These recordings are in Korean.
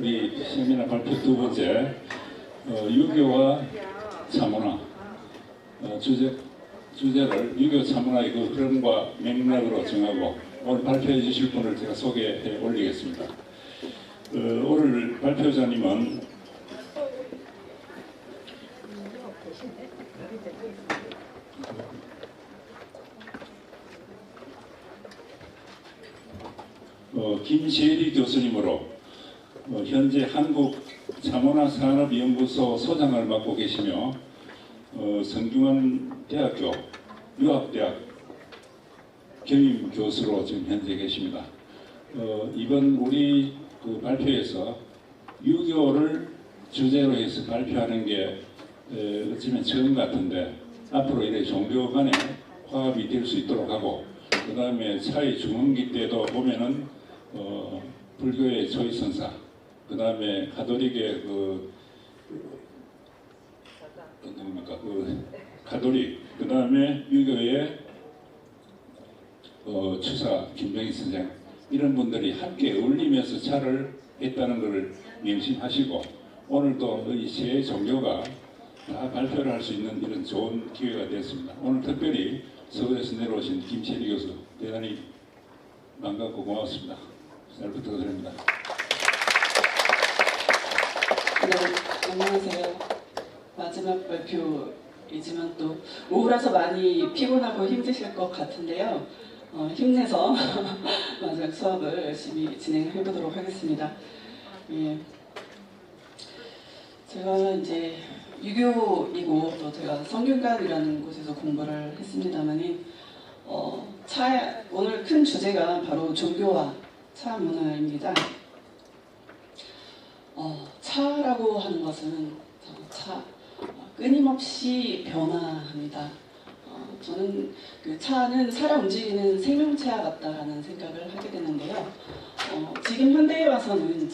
우리 세미나 발표 두 번째 유교와 차문화 주제를 유교 차문화의 그 흐름과 맥락으로 정하고 오늘 발표해 주실 분을 제가 소개해 올리겠습니다. 오늘 발표자님은 김재리 교수님으로 현재 한국차문화산업연구소 소장을 맡고 계시며 성균관대학교 유학대학 겸임 교수로 지금 현재 계십니다. 이번 우리 그 발표에서 유교를 주제로 해서 발표하는 게 어쩌면 처음 같은데 앞으로 이래 종교 간에 화합이 될 수 있도록 하고 그 다음에 차의 중흥기 때도 보면은 불교의 초이선사, 그 다음에 가톨릭의 가톨릭, 그 다음에 유교의 추사 김정희 선생 이런 분들이 함께 어울리면서 차를 했다는 것을 명심하시고 오늘도 이 세 종교가 다 발표를 할 수 있는 이런 좋은 기회가 되었습니다. 오늘 특별히 서울에서 내려오신 김재리 교수 대단히 반갑고 고맙습니다. 잘 부탁드립니다. 네, 안녕하세요. 마지막 발표이지만 또 우울해서 많이 피곤하고 힘드실 것 같은데요. 힘내서 마지막 수업을 열심히 진행해 보도록 하겠습니다. 예. 제가 이제 유교이고 또 제가 성균관이라는 곳에서 공부를 했습니다만은 오늘 큰 주제가 바로 종교와 차 문화입니다. 차라고 하는 것은 끊임없이 변화합니다. 저는 그 차는 살아 움직이는 생명체와 같다라는 생각을 하게 되는데요. 지금 현대에 와서는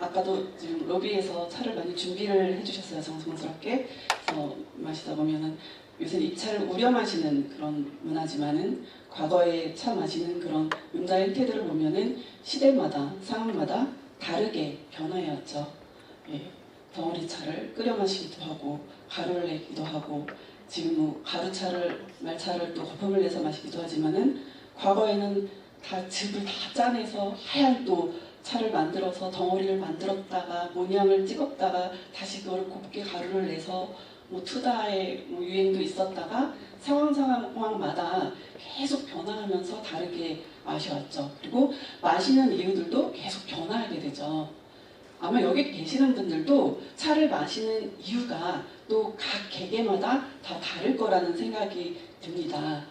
아까도 지금 로비에서 차를 많이 준비를 해주셨어요. 정성스럽게. 그래서 마시다 보면은 요새 이 차를 우려 마시는 그런 문화지만은 과거에 차 마시는 그런 문화 형태들을 보면은 시대마다 상황마다 다르게 변화해왔죠. 예, 덩어리 차를 끓여 마시기도 하고 가루를 내기도 하고 지금 뭐 가루차를 말차를 또 거품을 내서 마시기도 하지만은 과거에는 다 즙을 다 짜내서 하얀 또 차를 만들어서 덩어리를 만들었다가 모양을 찍었다가 다시 그걸 곱게 가루를 내서 뭐 투다의 유행도 있었다가 상황마다 계속 변화하면서 다르게 마셔왔죠. 그리고 마시는 이유들도 계속 변화하게 되죠. 아마 여기 계시는 분들도 차를 마시는 이유가 또 각 개개마다 다 다를 거라는 생각이 듭니다.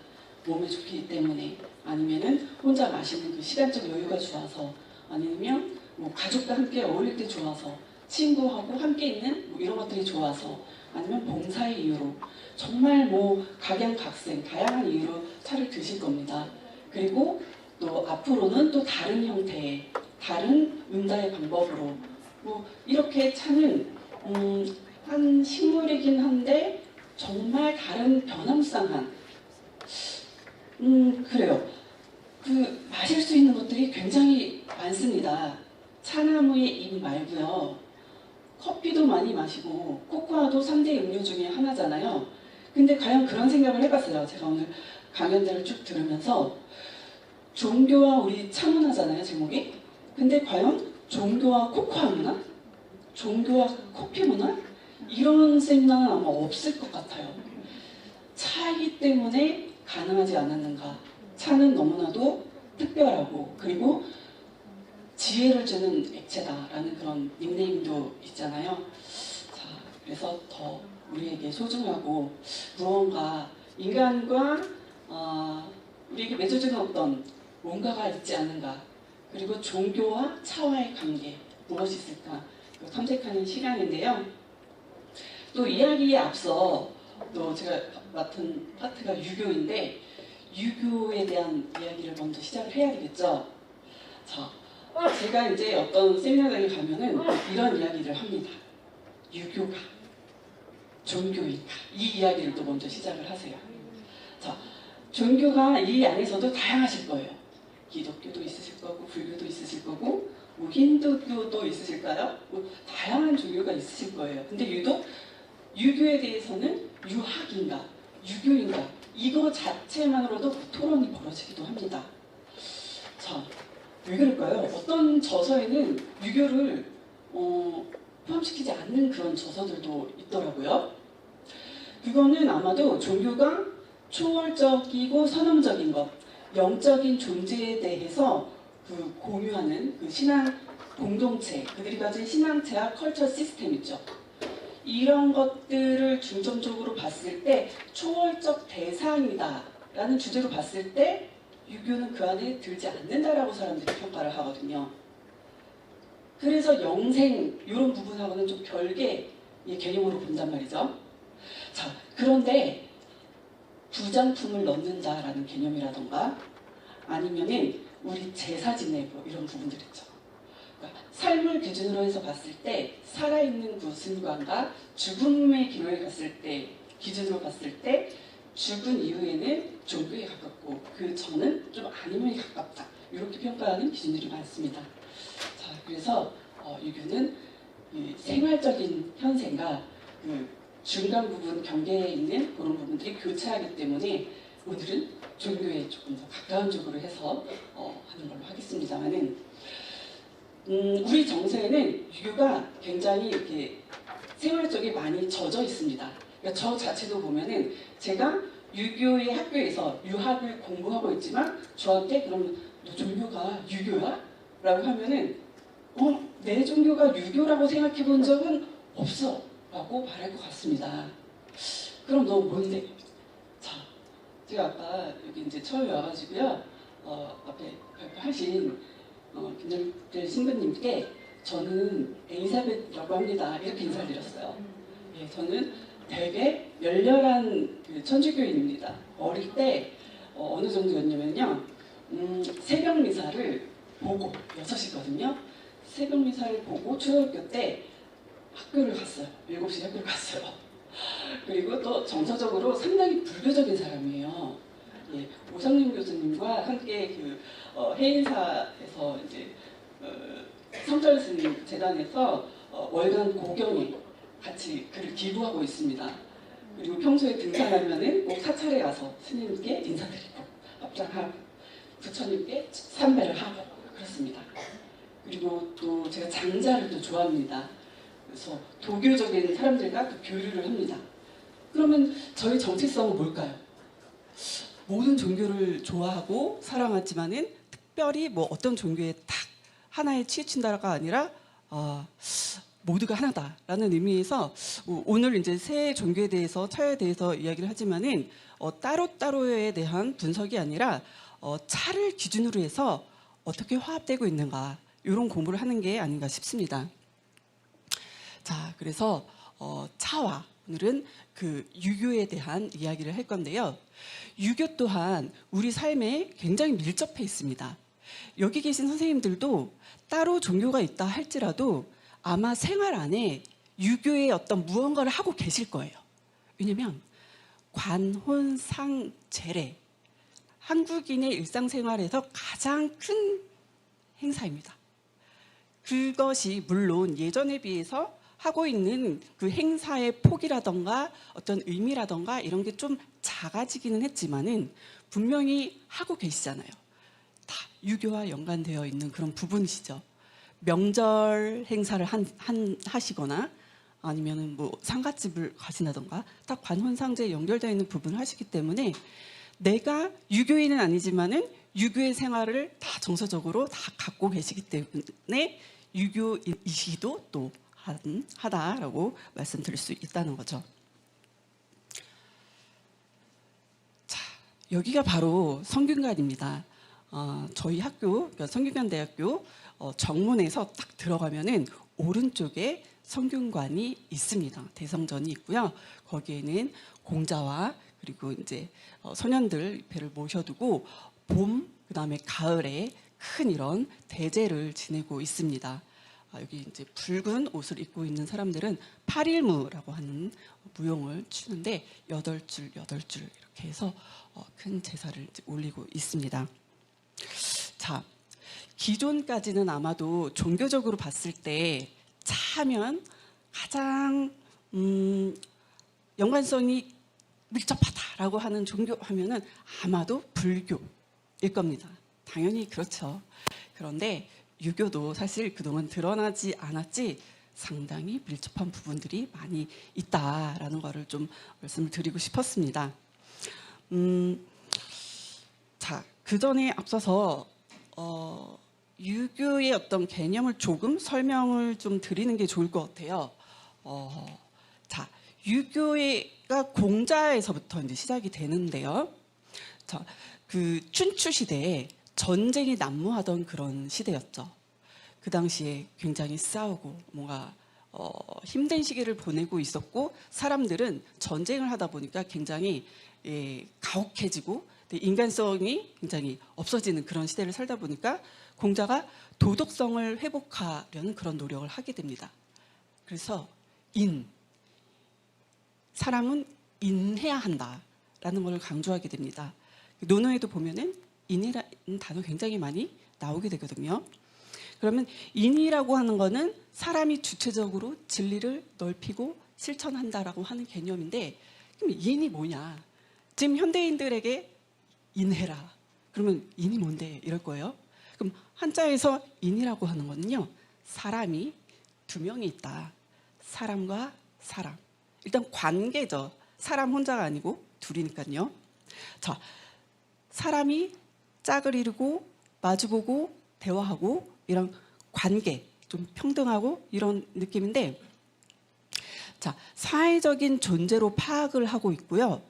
몸에 좋기 때문에 아니면은 혼자 마시는 그 시간적 여유가 좋아서 아니면 뭐 가족과 함께 어울릴 때 좋아서 친구하고 함께 있는 뭐 이런 것들이 좋아서 아니면 봉사의 이유로 정말 뭐 각양각색 다양한 이유로 차를 드실 겁니다. 그리고 또 앞으로는 또 다른 형태의 다른 응답의 방법으로 뭐 이렇게 차는 한 식물이긴 한데 정말 다른 변함쌍한 그래요. 그 마실 수 있는 것들이 굉장히 많습니다. 차나무의 잎 말고요. 커피도 많이 마시고 코코아도 3대 음료 중에 하나잖아요. 근데 과연 그런 생각을 해봤어요. 제가 오늘 강연들을 쭉 들으면서 종교와 우리 차문화잖아요, 제목이. 근데 과연 종교와 코코아 문화? 종교와 커피 문화? 이런 세미나는 아마 없을 것 같아요. 차이기 때문에 가능하지 않았는가. 차는 너무나도 특별하고 그리고 지혜를 주는 액체다라는 그런 닉네임도 있잖아요. 자, 그래서 더 우리에게 소중하고 무언가 인간과 우리에게 맺어주는 어떤 뭔가가 있지 않은가. 그리고 종교와 차와의 관계 무엇이 있을까 탐색하는 시간인데요. 또 이야기에 앞서 또 제가 맡은 파트가 유교인데 유교에 대한 이야기를 먼저 시작을 해야 되겠죠. 자, 제가 이제 어떤 세미나장에 가면은 이런 이야기를 합니다. 유교가 종교인가 이 이야기를 또 먼저 시작을 하세요. 자, 종교가 이 안에서도 다양하실 거예요. 기독교도 있으실 거고 불교도 있으실 거고 뭐 힌두교도 있으실까요? 뭐 다양한 종교가 있으실 거예요. 근데 유독 유교에 대해서는 유학인가, 유교인가 이거 자체만으로도 토론이 벌어지기도 합니다. 자, 왜 그럴까요? 어떤 저서에는 유교를 포함시키지 않는 그런 저서들도 있더라고요. 그거는 아마도 종교가 초월적이고 선언적인 것, 영적인 존재에 대해서 그 공유하는 그 신앙 공동체, 그들이 가진 신앙체와 컬처 시스템 있죠. 이런 것들을 중점적으로 봤을 때 초월적 대상이다 라는 주제로 봤을 때 유교는 그 안에 들지 않는다라고 사람들이 평가를 하거든요. 그래서 영생 이런 부분하고는 좀 별개의 개념으로 본단 말이죠. 자, 그런데 부장품을 넣는다라는 개념이라던가 아니면은 우리 제사 지내고 이런 부분들 있죠. 그러니까 삶을 기준으로 해서 봤을 때 살아있는 그 순간과 죽음의 기로에 갔을 때 기준으로 봤을 때 죽은 이후에는 종교에 가깝고 그 전은 좀 아니면에 가깝다 이렇게 평가하는 기준들이 많습니다. 자, 그래서 유교는 이 생활적인 현생과 그 중간 부분 경계에 있는 그런 부분들이 교차하기 때문에 오늘은 종교에 조금 더 가까운 쪽으로 해서 하는 걸로 하겠습니다만은 우리 정서에는 유교가 굉장히 이렇게 생활 쪽에 많이 젖어 있습니다. 그러니까 저 자체도 보면은 제가 유교의 학교에서 유학을 공부하고 있지만 저한테 그럼 너 종교가 유교야? 라고 하면은 내 종교가 유교라고 생각해 본 적은 없어 라고 말할 것 같습니다. 그럼 너 뭔데? 자, 제가 아까 여기 이제 처음에 와가지고요 앞에 발표하신 김정태 신부님께 저는 엘리자벳이라고 합니다 이렇게 인사를 드렸어요. 예, 저는 되게 열렬한 그 천주교인입니다. 어릴 때 어느 정도였냐면요 새벽 미사를 보고 6시거든요. 새벽 미사를 보고 초등학교 때 학교를 갔어요. 7시에 학교를 갔어요. 그리고 또 정서적으로 상당히 불교적인 사람이에요. 예, 오상림 교수님과 함께 그 해인사에서 이제 성철스님 재단에서 월간 고경에 같이 글을 기부하고 있습니다. 그리고 평소에 등산하면은 꼭 사찰에 가서 스님께 인사드리고 합장하고 부처님께 삼배를 하고 그렇습니다. 그리고 또 제가 장자를 또 좋아합니다. 그래서 도교적인 사람들과 또 교류를 합니다. 그러면 저희 정체성은 뭘까요? 모든 종교를 좋아하고 사랑하지만은 특별히 뭐 어떤 종교에 딱 하나에 치우친다가 아니라 모두가 하나다라는 의미에서 오늘 이제 세 종교에 대해서 차에 대해서 이야기를 하지만은 따로따로에 대한 분석이 아니라 차를 기준으로 해서 어떻게 화합되고 있는가 이런 공부를 하는 게 아닌가 싶습니다. 자, 그래서 차와 오늘은 그 유교에 대한 이야기를 할 건데요. 유교 또한 우리 삶에 굉장히 밀접해 있습니다. 여기 계신 선생님들도 따로 종교가 있다 할지라도 아마 생활 안에 유교의 어떤 무언가를 하고 계실 거예요. 왜냐면 관혼상제례, 한국인의 일상생활에서 가장 큰 행사입니다. 그것이 물론 예전에 비해서 하고 있는 그 행사의 폭이라던가 어떤 의미라던가 이런 게 좀 작아지기는 했지만은 분명히 하고 계시잖아요. 다 유교와 연관되어 있는 그런 부분이시죠. 명절 행사를 하시거나 아니면은 뭐 상갓집을 가신다던가 다 관혼상제에 연결되어 있는 부분을 하시기 때문에 내가 유교인은 아니지만은 유교의 생활을 다 정서적으로 다 갖고 계시기 때문에 유교이시기도 또 하다라고 말씀드릴 수 있다는 거죠. 자, 여기가 바로 성균관입니다. 저희 학교, 그러니까 성균관대학교 정문에서 딱 들어가면은 오른쪽에 성균관이 있습니다. 대성전이 있고요. 거기에는 공자와 그리고 이제 소년들 배를 모셔두고 봄, 그다음에 가을에 큰 이런 대제를 지내고 있습니다. 여기 이제 붉은 옷을 입고 있는 사람들은 팔일무라고 하는 무용을 추는데 8줄 이렇게 해서 큰 제사를 올리고 있습니다. 자, 기존까지는 아마도 종교적으로 봤을 때 차면 가장 연관성이 밀접하다라고 하는 종교 하면은 아마도 불교일 겁니다. 당연히 그렇죠. 그런데 유교도 사실 그동안 드러나지 않았지 상당히 밀접한 부분들이 많이 있다라는 거를 좀 말씀을 드리고 싶었습니다. 자, 그 전에 앞서서 유교의 어떤 개념을 조금 설명을 좀 드리는 게 좋을 것 같아요. 자, 유교가 공자에서부터 이제 시작이 되는데요. 자, 그 춘추 시대에 전쟁이 난무하던 그런 시대였죠. 그 당시에 굉장히 싸우고 뭔가 힘든 시기를 보내고 있었고 사람들은 전쟁을 하다 보니까 굉장히 가혹해지고 인간성이 굉장히 없어지는 그런 시대를 살다 보니까 공자가 도덕성을 회복하려는 그런 노력을 하게 됩니다. 그래서 사람은 인해야 한다라는 걸 강조하게 됩니다. 논어에도 보면은 인이라는 단어 굉장히 많이 나오게 되거든요. 그러면 인이라고 하는 거는 사람이 주체적으로 진리를 넓히고 실천한다라고 하는 개념인데 그럼 인이 뭐냐? 지금 현대인들에게 인해라. 그러면 인이 뭔데? 이럴 거예요. 그럼 한자에서 인이라고 하는 거는요. 사람이 두 명이 있다. 사람과 사람. 일단 관계죠. 사람 혼자가 아니고 둘이니까요. 자, 사람이 짝을 이루고 마주보고 대화하고 이런 관계, 좀 평등하고 이런 느낌인데 자, 사회적인 존재로 파악을 하고 있고요.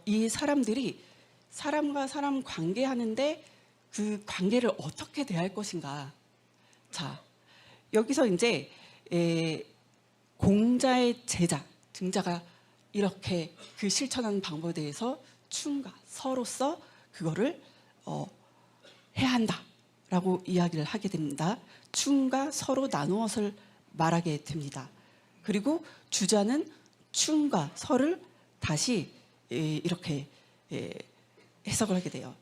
이 사람들이 사람과 사람 관계하는데 그 관계를 어떻게 대할 것인가. 자, 여기서 이제 공자의 제자, 등자가 이렇게 그 실천하는 방법에 대해서 춘과 서로서 그거를 해야 한다라고 이야기를 하게 됩니다. 춘과 서로 나누어서 말하게 됩니다. 그리고 주자는 춘과 서를 다시 이렇게 해석을 하게 돼요.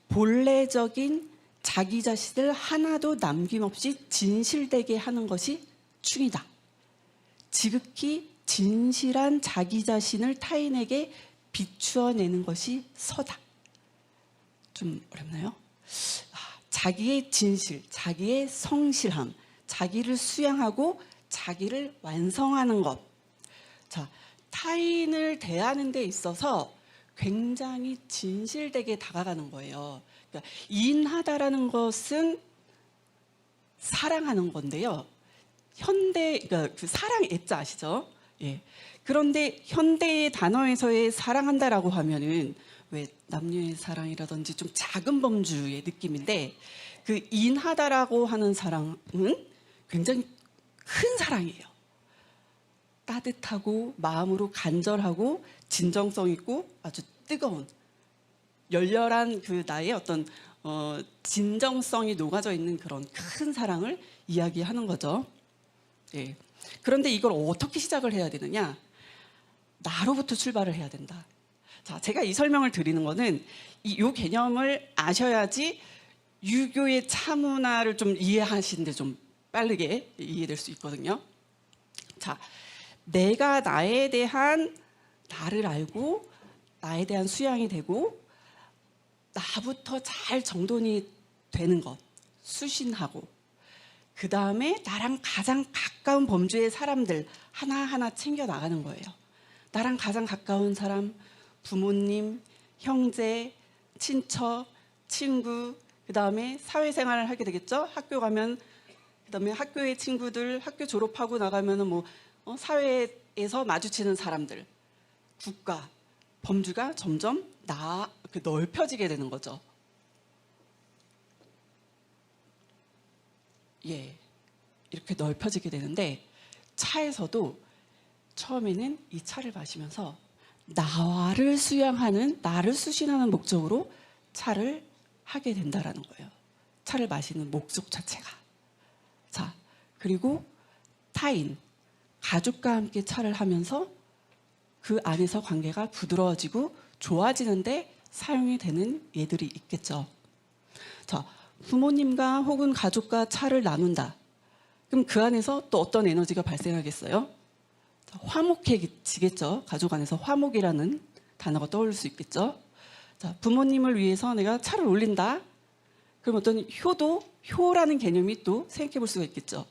본래적인 자기 자신을 하나도 남김없이 진실되게 하는 것이 충이다. 지극히 진실한 자기 자신을 타인에게 비추어내는 것이 서다. 좀 어렵나요? 자기의 진실, 자기의 성실함, 자기를 수양하고 자기를 완성하는 것. 자, 타인을 대하는 데 있어서 굉장히 진실되게 다가가는 거예요. 그러니까 인하다라는 것은 사랑하는 건데요. 그러니까 그 사랑 애자 아시죠? 예. 그런데 현대의 단어에서의 사랑한다라고 하면은 왜 남녀의 사랑이라든지 좀 작은 범주의 느낌인데 그 인하다라고 하는 사랑은 굉장히 큰 사랑이에요. 따뜻하고 마음으로 간절하고 진정성 있고 아주 뜨거운 열렬한 그 나의 어떤 진정성이 녹아져 있는 그런 큰 사랑을 이야기하는 거죠. 예. 그런데 이걸 어떻게 시작을 해야 되느냐? 나로부터 출발을 해야 된다. 자, 제가 이 설명을 드리는 거는 이 개념을 아셔야지 유교의 차문화를 좀 이해하시는데 좀 빠르게 이해될 수 있거든요. 자, 내가 나에 대한 나를 알고 나에 대한 수양이 되고 나부터 잘 정돈이 되는 것, 수신하고 그 다음에 나랑 가장 가까운 범주의 사람들 하나하나 챙겨 나가는 거예요. 나랑 가장 가까운 사람, 부모님, 형제, 친척, 친구, 그 다음에 사회생활을 하게 되겠죠. 학교 가면 그 다음에 학교의 친구들, 학교 졸업하고 나가면은 뭐 사회에서 마주치는 사람들, 국가, 범주가 점점 넓혀지게 되는 거죠. 예, 이렇게 넓혀지게 되는데 차에서도 처음에는 이 차를 마시면서 나를 수양하는, 나를 수신하는 목적으로 차를 하게 된다라는 거예요. 차를 마시는 목적 자체가. 자, 그리고 타인, 가족과 함께 차를 하면서 그 안에서 관계가 부드러워지고 좋아지는데 사용이 되는 예들이 있겠죠. 자, 부모님과 혹은 가족과 차를 나눈다. 그럼 그 안에서 또 어떤 에너지가 발생하겠어요? 자, 화목해지겠죠. 가족 안에서 화목이라는 단어가 떠오를 수 있겠죠. 자, 부모님을 위해서 내가 차를 올린다. 그럼 어떤 효라는 개념이 또 생각해 볼 수가 있겠죠.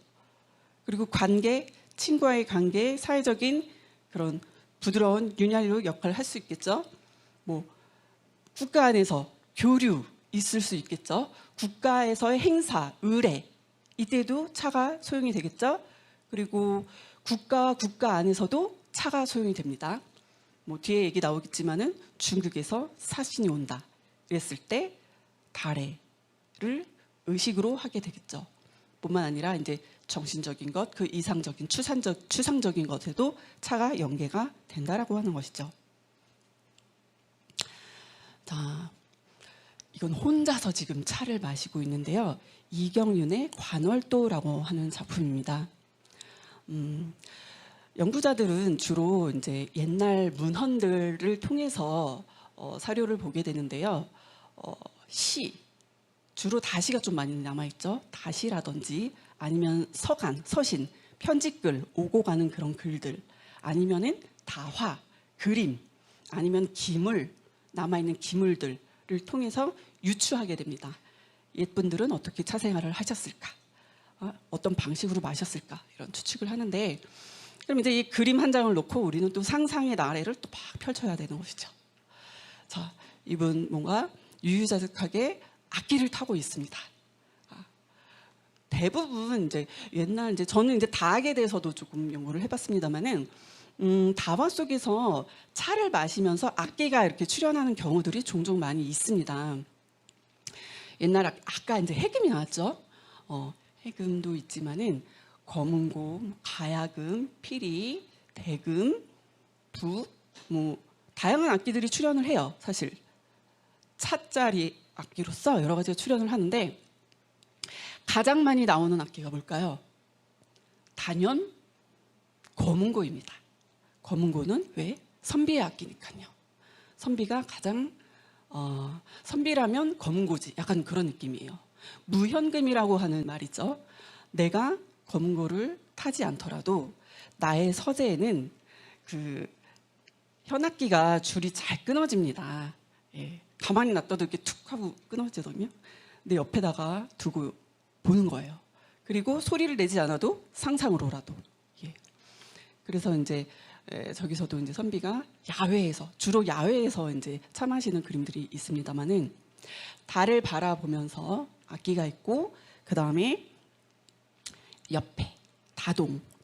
그리고 관계, 친구와의 관계, 사회적인 그런 부드러운 윤활유 역할을 할 수 있겠죠. 뭐 국가 안에서 교류 있을 수 있겠죠. 국가에서의 행사, 의례 이때도 차가 소용이 되겠죠. 그리고 국가 안에서도 차가 소용이 됩니다. 뭐 뒤에 얘기 나오겠지만은 중국에서 사신이 온다 이랬을 때 달래를 의식으로 하게 되겠죠. 뿐만 아니라 이제 정신적인 것, 그 이상적인 추상적인 것에도 차가 연계가 된다라고 하는 것이죠. 자, 이건 혼자서 지금 차를 마시고 있는데요. 이경윤의 관월도라고 하는 작품입니다. 연구자들은 주로 이제 옛날 문헌들을 통해서 사료를 보게 되는데요. 시, 주로 다시가 좀 많이 남아있죠. 다시라든지 아니면 서간, 서신, 편지글, 오고 가는 그런 글들, 아니면은 다화, 그림, 아니면 기물, 남아있는 기물들을 통해서 유추하게 됩니다. 옛분들은 어떻게 차생활을 하셨을까? 어떤 방식으로 마셨을까? 이런 추측을 하는데, 그럼 이제 이 그림 한 장을 놓고 우리는 또 상상의 나래를 또 막 펼쳐야 되는 것이죠. 자, 이분 뭔가 유유자적하게 악기를 타고 있습니다. 대부분 이제 옛날 이제 저는 이제 다학에 대해서도 조금 연구를 해봤습니다만은 다화 속에서 차를 마시면서 악기가 이렇게 출연하는 경우들이 종종 많이 있습니다. 옛날 아까 이제 해금이 나왔죠. 해금도 있지만은 검은고, 가야금, 피리, 대금, 부, 뭐 다양한 악기들이 출연을 해요. 사실 차짜리 악기로서 여러 가지가 출연을 하는데 가장 많이 나오는 악기가 뭘까요? 단연 검은고입니다. 검은고는 왜? 선비의 악기니까요. 선비가 가장 선비라면 검은고지 약간 그런 느낌이에요. 무현금이라고 하는 말이죠. 내가 검은고를 타지 않더라도 나의 서재에는 그 현악기가 줄이 잘 끊어집니다. 예, 가만히 놔둬도 이렇게 툭 하고 끊어지거든요. 내 옆에다가 두고 보는 거예요. 그리고 소리를 내지 않아도 상상으로라도. 예. 그래서 이제 저기서도 이제 선비가 야외에서 주로 야외에서 이제 차 마시는 그림들이 있습니다만은 달을 바라보면서 악기가 있고 그 다음에 옆에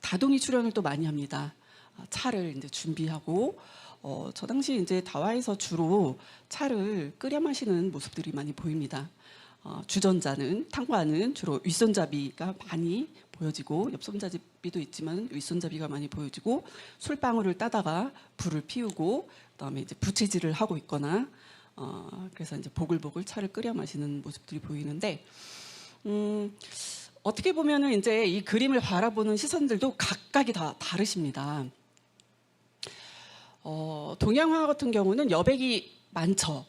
다동이 출연을 또 많이 합니다. 차를 이제 준비하고 저 당시 이제 다화에서 주로 차를 끓여 마시는 모습들이 많이 보입니다. 주전자는 탕과는 주로 윗손잡이가 많이 보여지고 옆손잡이도 있지만 윗손잡이가 많이 보여지고 술방울을 따다가 불을 피우고 그다음에 이제 부채질을 하고 있거나 그래서 이제 보글보글 차를 끓여 마시는 모습들이 보이는데 어떻게 보면은 이제 이 그림을 바라보는 시선들도 각각이 다 다르십니다. 동양화 같은 경우는 여백이 많죠.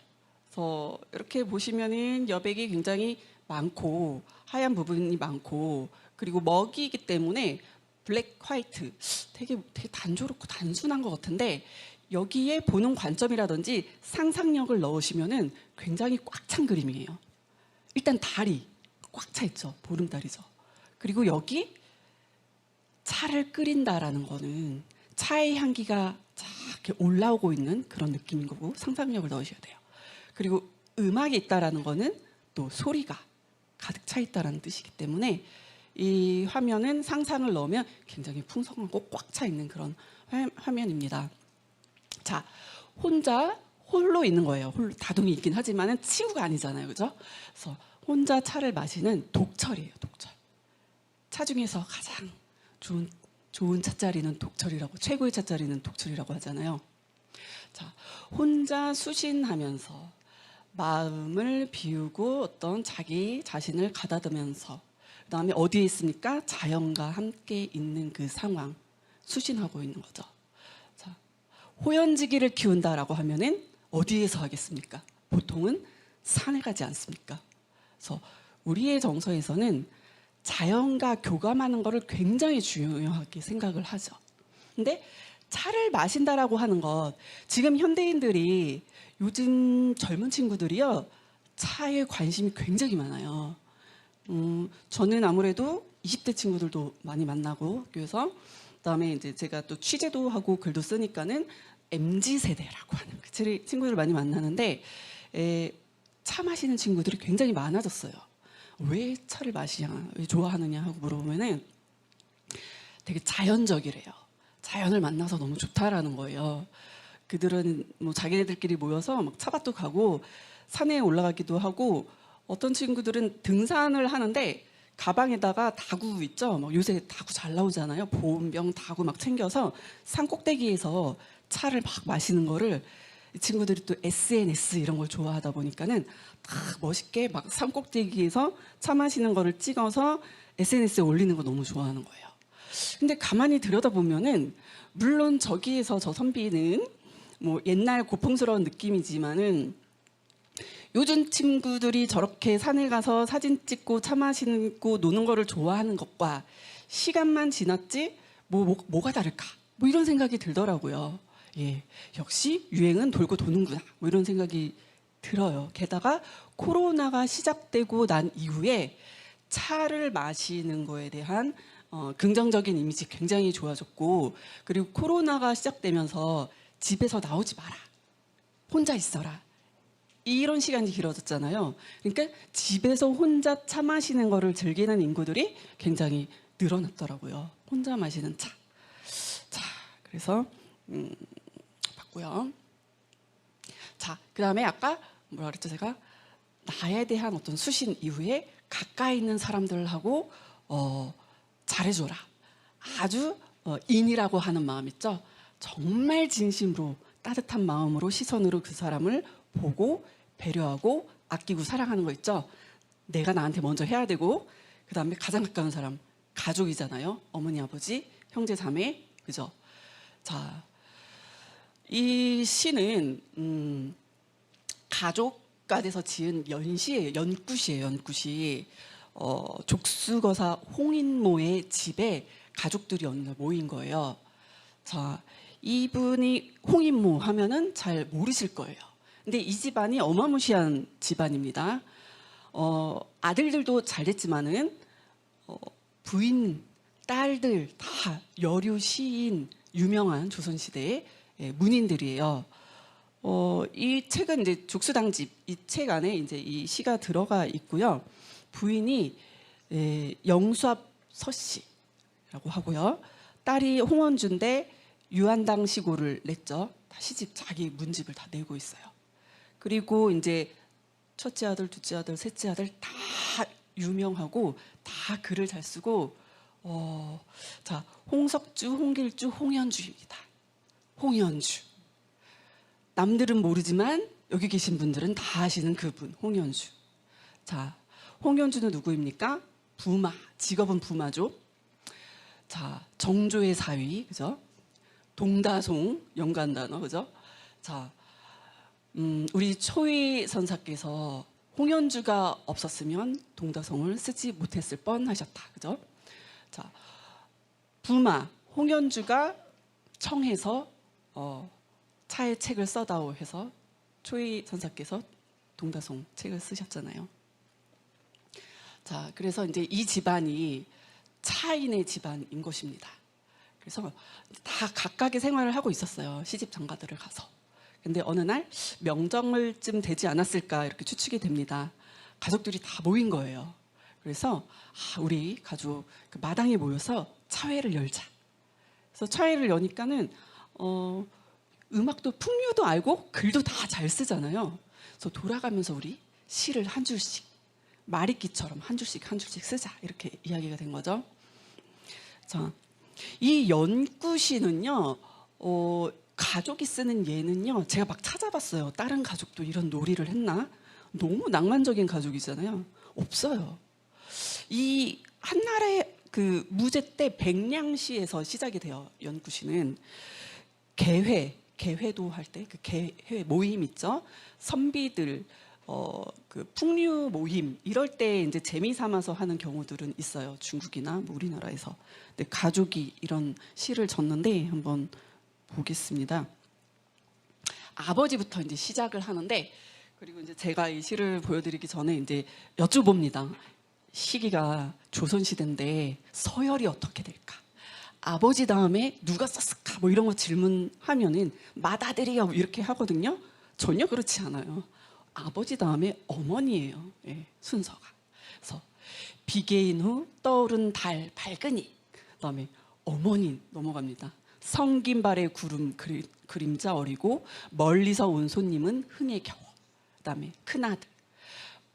그래서 이렇게 보시면은 여백이 굉장히 많고 하얀 부분이 많고 그리고 먹이기 때문에 블랙 화이트 되게 단조롭고 단순한 것 같은데 여기에 보는 관점이라든지 상상력을 넣으시면은 굉장히 꽉 찬 그림이에요. 일단 달이 꽉 차 있죠. 보름달이죠. 그리고 여기 차를 끓인다라는 거는 차의 향기가 쫙 이렇게 올라오고 있는 그런 느낌인 거고 상상력을 넣으셔야 돼요. 그리고 음악이 있다라는 거는 또 소리가 가득 차 있다라는 뜻이기 때문에 이 화면은 상상을 넣으면 굉장히 풍성하고 꽉 차 있는 그런 화면입니다. 자, 홀로 있는 거예요. 다둥이 있긴 하지만은 친구가 아니잖아요, 그죠? 그래서 혼자 차를 마시는 독철이에요, 독철. 차 중에서 가장 좋은 찻자리는 독철이라고, 최고의 찻자리는 독철이라고 하잖아요. 자, 혼자 수신하면서 마음을 비우고 어떤 자기 자신을 가다듬으면서 그다음에 어디에 있습니까? 자연과 함께 있는 그 상황 수신하고 있는 거죠. 자, 호연지기를 키운다라고 하면은 어디에서 하겠습니까? 보통은 산에 가지 않습니까? 그래서 우리의 정서에서는 자연과 교감하는 것을 굉장히 중요하게 생각을 하죠. 근데 차를 마신다라고 하는 것, 지금 현대인들이 요즘 젊은 친구들이요, 차에 관심이 굉장히 많아요. 저는 아무래도 20대 친구들도 많이 만나고 학교에서, 그다음에 이제 제가 또 취재도 하고 글도 쓰니까는 MZ 세대라고 하는 그 친구들 많이 만나는데, 차 마시는 친구들이 굉장히 많아졌어요. 왜 차를 마시냐, 왜 좋아하느냐 하고 물어보면은 되게 자연적이래요. 자연을 만나서 너무 좋다라는 거예요. 그들은 뭐 자기네들끼리 모여서 막 차밭도 가고 산에 올라가기도 하고, 어떤 친구들은 등산을 하는데 가방에다가 다구 있죠. 막 요새 다구 잘 나오잖아요. 보온병 다구 막 챙겨서 산 꼭대기에서 차를 막 마시는 거를, 이 친구들이 또 SNS 이런 걸 좋아하다 보니까는 다 멋있게 막 산 꼭대기에서 차 마시는 거를 찍어서 SNS에 올리는 거 너무 좋아하는 거예요. 근데 가만히 들여다보면은 물론 저기에서 저 선비는 뭐 옛날 고풍스러운 느낌이지만은 요즘 친구들이 저렇게 산에 가서 사진 찍고 차 마시고 노는 거를 좋아하는 것과 시간만 지났지 뭐가 다를까? 뭐 이런 생각이 들더라고요. 예, 역시 유행은 돌고 도는구나. 뭐 이런 생각이 들어요. 게다가 코로나가 시작되고 난 이후에 차를 마시는 거에 대한 긍정적인 이미지 굉장히 좋아졌고, 그리고 코로나가 시작되면서 집에서 나오지 마라, 혼자 있어라, 이런 시간이 길어졌잖아요. 그러니까 집에서 혼자 차 마시는 거를 즐기는 인구들이 굉장히 늘어났더라고요. 혼자 마시는 차. 자, 그래서 봤고요. 자, 그다음에 아까 뭐라 그랬죠 제가? 나에 대한 어떤 수신 이후에 가까이 있는 사람들하고 잘해줘라. 아주 인이라고 하는 마음 있죠. 정말 진심으로 따뜻한 마음으로 시선으로 그 사람을 보고 배려하고 아끼고 사랑하는 거 있죠. 내가 나한테 먼저 해야 되고, 그 다음에 가장 가까운 사람, 가족이잖아요. 어머니, 아버지, 형제, 자매, 그죠? 자, 이 시는 가족가에서 지은 연시예요. 연굿이에요. 연굿이. 족수거사 홍인모의 집에 가족들이 어느 날 모인 거예요. 자, 이분이 홍인모 하면은 잘 모르실 거예요. 근데 이 집안이 어마무시한 집안입니다. 아들들도 잘 됐지만은 부인, 딸들 다 여류 시인, 유명한 조선시대의 문인들이에요. 이 책은 이제 족수당집, 이 책 안에 이제 이 시가 들어가 있고요. 부인이 영수합 서씨라고 하고요. 딸이 홍원주인데 유한당 시고를 냈죠. 다 시집, 자기 문집을 다 내고 있어요. 그리고 이제 첫째 아들, 둘째 아들, 셋째 아들 다 유명하고 다 글을 잘 쓰고, 자, 홍석주, 홍길주, 홍현주입니다. 홍현주. 남들은 모르지만 여기 계신 분들은 다 아시는 그분, 홍현주. 자, 홍현주는 누구입니까? 부마, 직업은 부마죠. 자, 정조의 사위, 그죠? 동다송, 연관단어, 그죠? 자, 우리 초희 선사께서 홍현주가 없었으면 동다송을 쓰지 못했을 뻔하셨다, 그죠? 자, 부마, 홍현주가 청해서 차에 책을 써다오 해서 초희 선사께서 동다송 책을 쓰셨잖아요. 자, 그래서 이제 이 집안이 차인의 집안인 것입니다. 그래서 다 각각의 생활을 하고 있었어요. 시집 장가들을 가서. 근데 어느 날 명절쯤 되지 않았을까 이렇게 추측이 됩니다. 가족들이 다 모인 거예요. 그래서 우리 가족 그 마당에 모여서 차회를 열자. 그래서 차회를 여니까는 음악도 풍류도 알고 글도 다 잘 쓰잖아요. 그래서 돌아가면서 우리 시를 한 줄씩 말잇기처럼 한 줄씩 한 줄씩 쓰자, 이렇게 이야기가 된 거죠. 자, 이 연구시는요, 가족이 쓰는 예는요, 제가 막 찾아봤어요. 다른 가족도 이런 놀이를 했나? 너무 낭만적인 가족이잖아요. 없어요. 이 한나라의 그 무제 때 백량시에서 시작이 돼요. 연구시는 개회도 할 때 그 개회 모임 있죠. 선비들, 그 풍류 모임 이럴 때 이제 재미 삼아서 하는 경우들은 있어요. 중국이나 뭐 우리나라에서. 근데 가족이 이런 시를 졌는데 한번 보겠습니다. 아버지부터 이제 시작을 하는데, 그리고 이제 제가 이 시를 보여드리기 전에 이제 여쭤봅니다. 시기가 조선시대인데 서열이 어떻게 될까? 아버지 다음에 누가 썼을까? 뭐 이런 거 질문하면은 맏아들이요 이렇게 하거든요. 전혀 그렇지 않아요. 아버지 다음에 어머니예요. 예, 순서가. 그래서 비개인 후 떠오른 달 밝으니, 그다음에 어머니 넘어갑니다. 성긴 발의 구름 그림자 어리고 멀리서 온 손님은 흥에 겨워. 그다음에 큰아들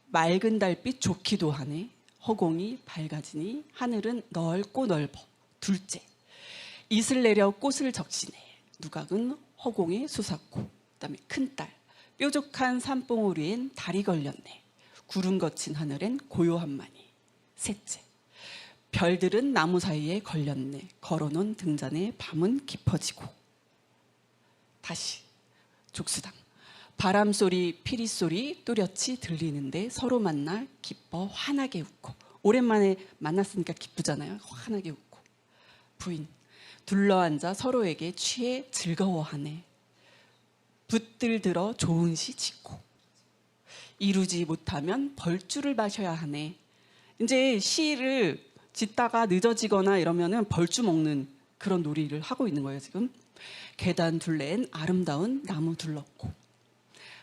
맑은 달빛 좋기도 하네. 허공이 밝아지니 하늘은 넓고 넓어. 둘째 이슬 내려 꽃을 적시네. 누각은 허공에 솟았고. 그다음에 큰딸 뾰족한 산봉우리엔 달이 걸렸네. 구름 거친 하늘엔 고요한마니. 셋째 별들은 나무 사이에 걸렸네. 걸어놓은 등잔에 밤은 깊어지고. 다시 족수당 바람소리 피리소리 뚜렷이 들리는데 서로 만나 기뻐 환하게 웃고. 오랜만에 만났으니까 기쁘잖아요. 환하게 웃고. 부인 둘러앉아 서로에게 취해 즐거워하네. 붓들 들어 좋은 시 짓고. 이루지 못하면 벌주를 마셔야 하네. 이제 시를 짓다가 늦어지거나 이러면은 벌주 먹는 그런 놀이를 하고 있는 거예요, 지금. 계단 둘레엔 아름다운 나무 둘렀고.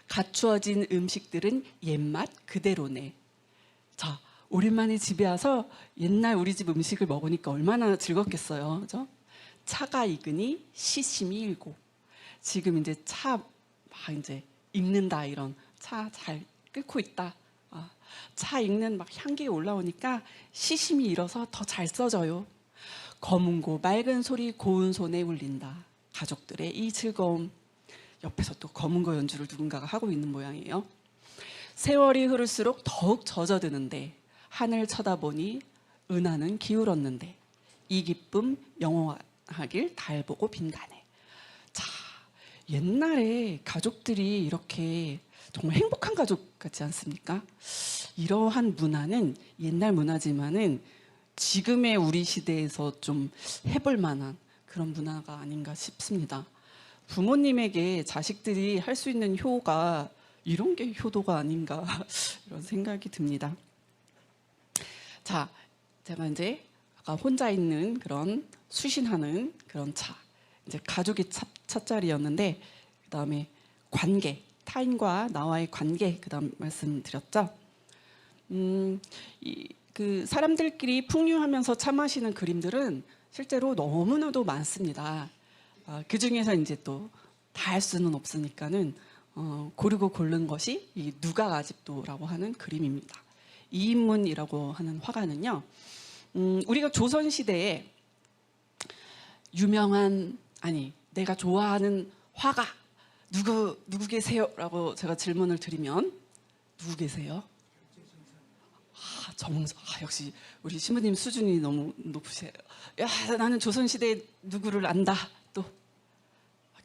갖추어진 음식들은 옛맛 그대로네. 자, 오랜만에 집에 와서 옛날 우리 집 음식을 먹으니까 얼마나 즐겁겠어요. 그죠? 차가 익으니 시심이 일고. 지금 이제 차 막 이제 익는다, 이런 차 잘 끓고 있다. 차 익는 막 향기 올라오니까 시심이 일어서 더 잘 써져요. 검은고 맑은 소리 고운 손에 울린다. 가족들의 이 즐거움. 옆에서 또 검은고 연주를 누군가가 하고 있는 모양이에요. 세월이 흐를수록 더욱 젖어드는데 하늘 쳐다보니 은하는 기울었는데 이 기쁨 영원하길 달 보고 빈다네. 자, 옛날에 가족들이 이렇게 정말 행복한 가족 같지 않습니까? 이러한 문화는 옛날 문화지만은 지금의 우리 시대에서 좀 해볼 만한 그런 문화가 아닌가 싶습니다. 부모님에게 자식들이 할 수 있는 효가 이런 게 효도가 아닌가 이런 생각이 듭니다. 자, 제가 이제 아까 혼자 있는 그런 수신하는 그런 차, 이제 가족이 차자리였는데, 그 다음에 관계, 타인과 나와의 관계, 그 다음 말씀드렸죠. 그 사람들끼리 풍류하면서 차 마시는 그림들은 실제로 너무나도 많습니다. 그 중에서 이제 또 다 할 수는 없으니까는 고르고 고른 것이 이 누각 아집도라고 하는 그림입니다. 이인문이라고 하는 화가는요, 우리가 조선 시대에 유명한, 아니 내가 좋아하는 화가 누구 계세요?라고 제가 질문을 드리면 누구 계세요? 역시 우리 신부님 수준이 너무 높으세요. 야, 나는 조선 시대 누구를 안다. 또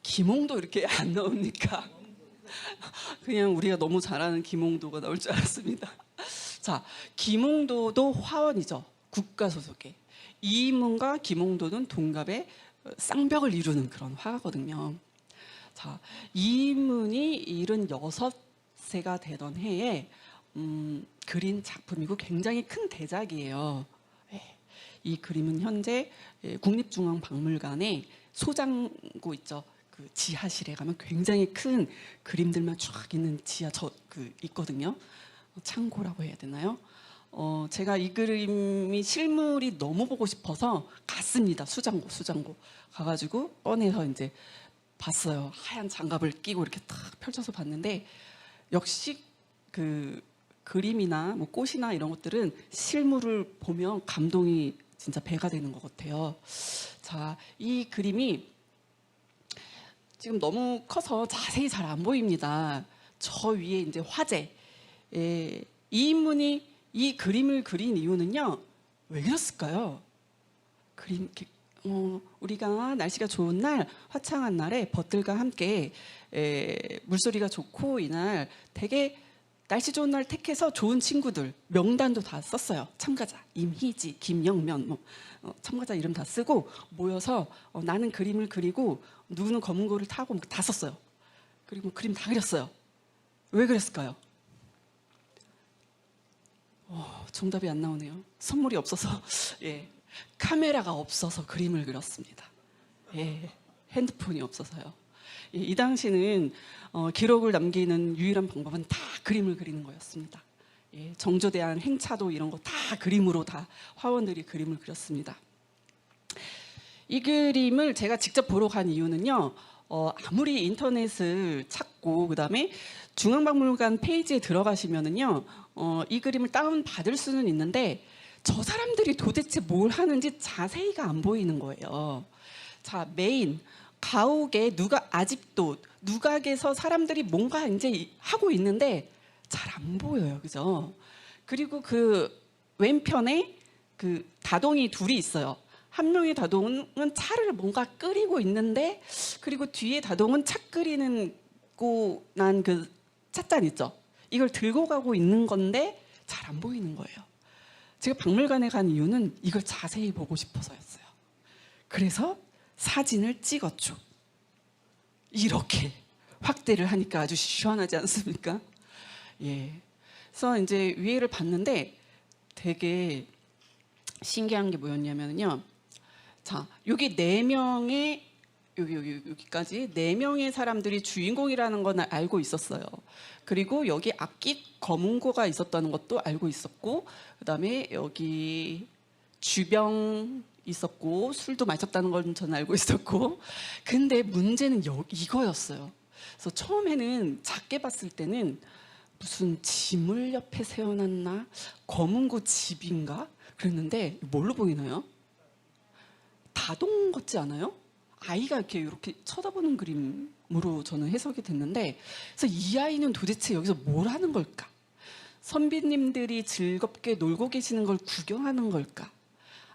김홍도 이렇게 안 나옵니까? 그냥 우리가 너무 잘 아는 김홍도가 나올 줄 알았습니다. 자, 김홍도도 화원이죠. 국가 소속의. 이인문과 김홍도는 동갑의 쌍벽을 이루는 그런 화가거든요. 자, 이인문이 76세가 되던 해에 그린 작품이고 굉장히 큰 대작이에요. 이 그림은 현재 국립중앙박물관에 소장고 있죠. 그 지하실에 가면 굉장히 큰 그림들만 쫙 있는 지하 있거든요. 창고라고 해야 되나요? 제가 이 그림이 실물이 너무 보고 싶어서 갔습니다. 수장고 가가지고 꺼내서 이제 봤어요. 하얀 장갑을 끼고 이렇게 딱 펼쳐서 봤는데, 역시 그 그림이나 뭐 꽃이나 이런 것들은 실물을 보면 감동이 진짜 배가 되는 것 같아요. 자, 이 그림이 지금 너무 커서 자세히 잘 안 보입니다. 저 위에 이제 화재. 이인문이 이 그림을 그린 이유는요, 왜 그랬을까요? 우리가 날씨가 좋은 날, 화창한 날에 벗들과 함께 물소리가 좋고 이날 되게 날씨 좋은 날 택해서 좋은 친구들 명단도 다 썼어요. 참가자 임희지, 김영면 뭐 참가자 이름 다 쓰고 모여서 나는 그림을 그리고 누구는 검은고를 타고 다 썼어요. 그리고 그림 다 그렸어요. 왜 그랬을까요? 정답이 안 나오네요. 선물이 없어서 예, 카메라가 없어서 그림을 그렸습니다. 예, 핸드폰이 없어서요. 예, 이 당시는 기록을 남기는 유일한 방법은 다 그림을 그리는 거였습니다. 예, 정조대한 행차도 이런 거 다 그림으로 다 화원들이 그림을 그렸습니다. 이 그림을 제가 직접 보러 간 이유는요. 아무리 인터넷을 찾고 그다음에 중앙박물관 페이지에 들어가시면은요. 이 그림을 다운 받을 수는 있는데 저 사람들이 도대체 뭘 하는지 자세히가 안 보이는 거예요. 자, 메인 가옥에 아직도 누각에서 사람들이 뭔가 이제 하고 있는데 잘 안 보여요. 그죠? 그리고 그 왼편에 그 다동이 둘이 있어요. 한 명의 다동은 차를 뭔가 끓이고 있는데 그리고 뒤에 다동은 차 끓이는 난 그 찻잔 있죠. 이걸 들고 가고 있는 건데 잘 안 보이는 거예요. 제가 박물관에 간 이유는 이걸 자세히 보고 싶어서였어요. 그래서 사진을 찍었죠. 이렇게 확대를 하니까 아주 시원하지 않습니까? 예. 그래서 이제 위에를 봤는데 되게 신기한 게 뭐였냐면요. 자, 여기 4명의 여기까지 4명의 사람들이 주인공이라는 건 알고 있었어요. 그리고 여기 악기 검은고가 있었다는 것도 알고 있었고, 그다음에 여기 주병 있었고 술도 마셨다는 건 저는 알고 있었고, 근데 문제는 이거였어요. 그래서 처음에는 작게 봤을 때는 무슨 짐을 옆에 세워놨나? 검은고 집인가? 그랬는데 뭘로 보이나요? 다동 같지 않아요? 아이가 이렇게 쳐다보는 그림으로 저는 해석이 됐는데, 그래서 이 아이는 도대체 여기서 뭘 하는 걸까? 선비님들이 즐겁게 놀고 계시는 걸 구경하는 걸까?